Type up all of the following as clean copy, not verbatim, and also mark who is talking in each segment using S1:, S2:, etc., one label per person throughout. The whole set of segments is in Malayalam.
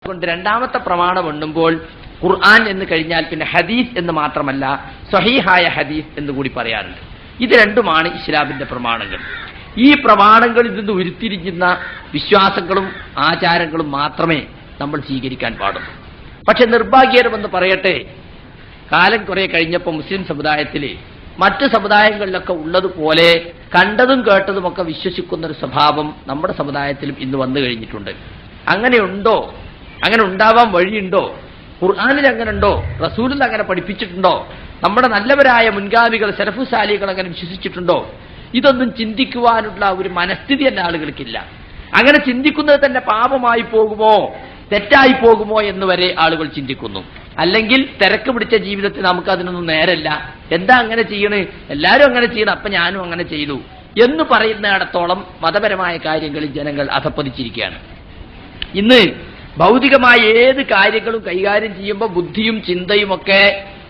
S1: കൊണ്ട് രണ്ടാമത്തെ പ്രമാണം എണ്ണുമ്പോൾ ഖുർആൻ എന്ന് കഴിഞ്ഞാൽ പിന്നെ ഹദീസ് എന്ന് മാത്രമല്ല സ്വഹീഹായ ഹദീസ് എന്ന് കൂടി പറയാറുണ്ട്. ഇത് രണ്ടുമാണ് ഇസ്ലാമിന്റെ പ്രമാണങ്ങൾ. ഈ പ്രമാണങ്ങളിൽ നിന്ന് ഉരുത്തിരിഞ്ഞുന്ന വിശ്വാസങ്ങളും ആചാരങ്ങളും മാത്രമേ നമ്മൾ സ്വീകരിക്കാൻ പാടുള്ളൂ. പക്ഷെ നിർഭാഗ്യകരമെന്ന് പറയട്ടെ, കാലം കുറെ കഴിഞ്ഞപ്പോൾ മുസ്ലിം സമുദായത്തിൽ മറ്റ് സമുദായങ്ങളിലൊക്കെ ഉള്ളതുപോലെ കണ്ടതും കേട്ടതുമൊക്കെ വിശ്വസിക്കുന്ന ഒരു സ്വഭാവം നമ്മുടെ സമുദായത്തിലും ഇന്ന് വന്നു കഴിഞ്ഞിട്ടുണ്ട്. അങ്ങനെയുണ്ടോ? അങ്ങനെ ഉണ്ടാവാൻ വഴിയുണ്ടോ? ഖുർആനിൽ അങ്ങനെ ഉണ്ടോ? റസൂലിൽ അങ്ങനെ പഠിപ്പിച്ചിട്ടുണ്ടോ? നമ്മുടെ നല്ലവരായ മുൻഗാമികൾ സലഫുസാലികൾ അങ്ങനെ വിശ്വസിച്ചിട്ടുണ്ടോ? ഇതൊന്നും ചിന്തിക്കുവാനുള്ള ഒരു മനസ്ഥിതി തന്നെ ആളുകൾക്കില്ല. അങ്ങനെ ചിന്തിക്കുന്നത് തന്നെ പാപമായി പോകുമോ, തെറ്റായി പോകുമോ എന്ന് വരെ ആളുകൾ ചിന്തിക്കുന്നു. അല്ലെങ്കിൽ തിരക്ക് പിടിച്ച ജീവിതത്തിൽ നമുക്ക് അതിനൊന്നും നേരല്ല, എന്താ അങ്ങനെ ചെയ്യണേ, എല്ലാവരും അങ്ങനെ ചെയ്യണം, അപ്പൊ ഞാനും അങ്ങനെ ചെയ്തു എന്ന് പറയുന്നിടത്തോളം മതപരമായ കാര്യങ്ങളിൽ ജനങ്ങൾ അധപ്പതിച്ചിരിക്കുകയാണ്. ഇന്ന് ഭൗതികമായ ഏത് കാര്യങ്ങളും കൈകാര്യം ചെയ്യുമ്പോൾ ബുദ്ധിയും ചിന്തയും ഒക്കെ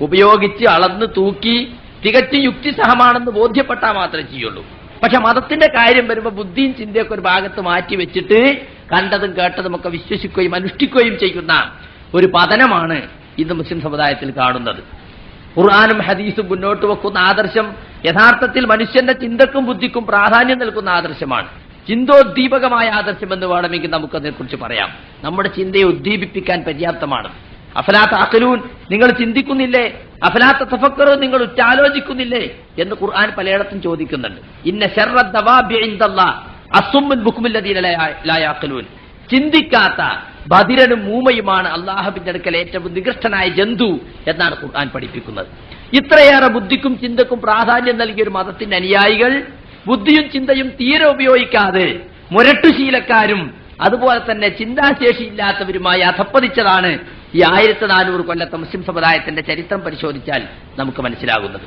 S1: ഉപയോഗിച്ച് അളന്ന് തൂക്കി തികച്ചും യുക്തിസഹമാണെന്ന് ബോധ്യപ്പെട്ടാൽ മാത്രമേ ചെയ്യുള്ളൂ. പക്ഷെ മതത്തിന്റെ കാര്യം വരുമ്പോൾ ബുദ്ധിയും ചിന്തയൊക്കെ ഒരു ഭാഗത്ത് മാറ്റി വെച്ചിട്ട് കണ്ടതും കേട്ടതും ഒക്കെ വിശ്വസിക്കുകയും അനുഷ്ഠിക്കുകയും ചെയ്യുന്ന ഒരു പതനമാണ് ഇന്ന് മുസ്ലിം സമുദായത്തിൽ കാണുന്നത്. ഖുർആനും ഹദീസും മുന്നോട്ട് വെക്കുന്ന ആദർശം യഥാർത്ഥത്തിൽ മനുഷ്യന്റെ ചിന്തക്കും ബുദ്ധിക്കും പ്രാധാന്യം നൽകുന്ന ആദർശമാണ്. ചിന്തോദ്ദീപകമായ ആദർശം എന്ന് വേണമെങ്കിൽ നമുക്കതിനെക്കുറിച്ച് പറയാം. നമ്മുടെ ചിന്തയെ ഉദ്ദീപിപ്പിക്കാൻ പര്യാപ്തമാണ്. അഫലാ തഅഖിലൂൻ, നിങ്ങൾ ചിന്തിക്കുന്നില്ലേ? അഫലാ തതഫക്കറൂൻ, നിങ്ങൾ ഉറ്റാലോചിക്കുന്നില്ലേ എന്ന് ഖുർആൻ പലയിടത്തും ചോദിക്കുന്നുണ്ട്. ഇന്ന ശർറദ് ദവാബി ഇൻദല്ലാഹ് അസ്സുമ്മുൽ ബുക്മുൽ ലദീന ലാ യഅഖിലൂൻ, ചിന്തിക്കാത്ത ബധിരനും മൂമയുമാണ് അല്ലാഹുവിന്റെ അടുക്കൽ ഏറ്റവും നികൃഷ്ടനായ ജന്തു എന്നാണ് ഖുർആൻ പഠിപ്പിക്കുന്നത്. ഇത്രയേറെ ബുദ്ധിക്കും ചിന്തക്കും പ്രാധാന്യം നൽകിയ ഒരു മതത്തിന്റെ അനുയായികൾ ബുദ്ധിയും ചിന്തയും തീരെ ഉപയോഗിക്കാതെ മുരട്ടുശീലക്കാരും അതുപോലെ തന്നെ ചിന്താശേഷിയില്ലാത്തവരുമായി അധപ്പതിച്ചതാണ് ഈ 1400 കൊല്ലത്തെ മുസ്ലിം സമുദായത്തിന്റെ ചരിത്രം പരിശോധിച്ചാൽ നമുക്ക് മനസ്സിലാകുന്നത്.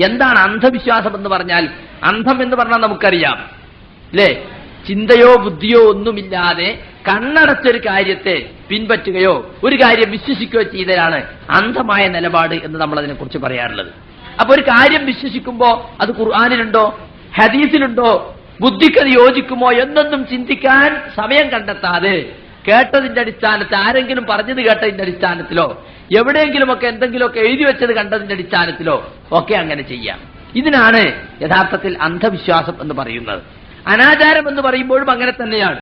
S1: എന്താണ് അന്ധവിശ്വാസം എന്ന് പറഞ്ഞാൽ? അന്ധം എന്ന് പറഞ്ഞാൽ നമുക്കറിയാം അല്ലേ? ചിന്തയോ ബുദ്ധിയോ ഒന്നുമില്ലാതെ കണ്ണടച്ചൊരു കാര്യത്തെ പിൻപറ്റുകയോ ഒരു കാര്യം വിശ്വസിക്കുകയോ ചെയ്തതാണ് അന്ധമായ നിലപാട് എന്ന് നമ്മൾ അതിനെക്കുറിച്ച് പറയാറുള്ളത്. അപ്പൊ ഒരു കാര്യം വിശ്വസിക്കുമ്പോ അത് ഖുർആനിലുണ്ടോ, ഹദീസിലുണ്ടോ, ബുദ്ധിക്കത് യോജിക്കുമോ എന്നൊന്നും ചിന്തിക്കാൻ സമയം കണ്ടെത്താതെ കേട്ടതിന്റെ അടിസ്ഥാനത്തിൽ, ആരെങ്കിലും പറഞ്ഞത് കേട്ടതിന്റെ അടിസ്ഥാനത്തിലോ എവിടെയെങ്കിലുമൊക്കെ എന്തെങ്കിലുമൊക്കെ എഴുതി വെച്ചത് കണ്ടതിന്റെ അടിസ്ഥാനത്തിലോ ഒക്കെ അങ്ങനെ ചെയ്യാം. ഇതിനാണ് യഥാർത്ഥത്തിൽ അന്ധവിശ്വാസം എന്ന് പറയുന്നത്. അനാചാരം എന്ന് പറയുമ്പോഴും അങ്ങനെ തന്നെയാണ്.